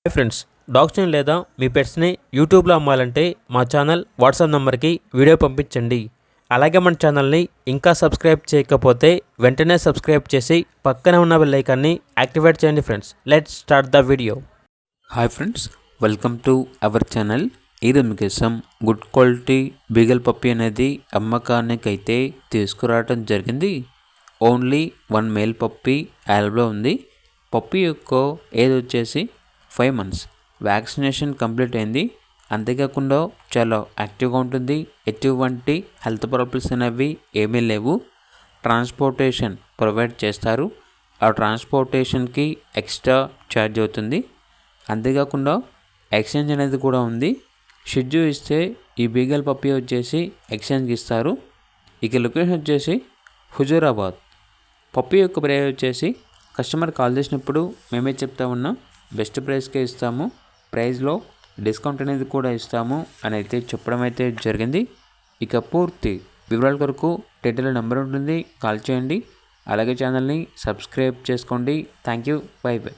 Hi friends, డాగ్స్ని లేదా మీ పెట్స్ని యూట్యూబ్లో అమ్మాలంటే మా ఛానల్ వాట్సాప్ నెంబర్కి వీడియో పంపించండి. అలాగే మన ఛానల్ని ఇంకా సబ్స్క్రైబ్ చేయకపోతే వెంటనే సబ్స్క్రైబ్ చేసి పక్కనే ఉన్న బెల్ ఐకాన్ని యాక్టివేట్ చేయండి. Friends, let's start the video. Hi friends, welcome to our channel. ఈరోజు మీకోసం గుడ్ క్వాలిటీ బీగల్ పప్పీ అనేది అమ్మకానికి అయితే తీసుకురావడం జరిగింది. ఓన్లీ 1 మేల్ పప్పీ అవైలబుల్లో ఉంది. పప్పీ యొక్క ఏజ్ వచ్చేసి 5 months. వ్యాక్సినేషన్ కంప్లీట్ అయింది. అంతేకాకుండా చాలా యాక్టివ్గా ఉంటుంది. ఎటువంటి హెల్త్ ప్రాబ్లమ్స్ అనేవి ఏమీ లేవు. ట్రాన్స్పోర్టేషన్ ప్రొవైడ్ చేస్తారు. ఆ ట్రాన్స్పోర్టేషన్కి ఎక్స్ట్రా ఛార్జ్ అవుతుంది. అంతేకాకుండా ఎక్స్చేంజ్ అనేది కూడా ఉంది. షెడ్యూల్ ఇస్తే ఈ బీగల్ పప్పీ వచ్చేసి ఎక్స్చేంజ్కి ఇస్తారు. ఇక లొకేషన్ వచ్చేసి హుజూరాబాద్. పప్పీ యొక్క ప్రైస్ వచ్చేసి కస్టమర్ కాల్ చేసినప్పుడు మేమే చెప్తా ఉన్నాం, బెస్ట్ ప్రైస్కే ఇస్తాము, ప్రైస్లో డిస్కౌంట్ అనేది కూడా ఇస్తాము అని అయితే చెప్పడం అయితే జరిగింది. ఇక పూర్తి వివరాల కొరకు టైటిల్ నెంబర్ ఉంటుంది, కాల్ చేయండి. అలాగే ఛానల్ని సబ్స్క్రైబ్ చేసుకోండి. Thank you, by by.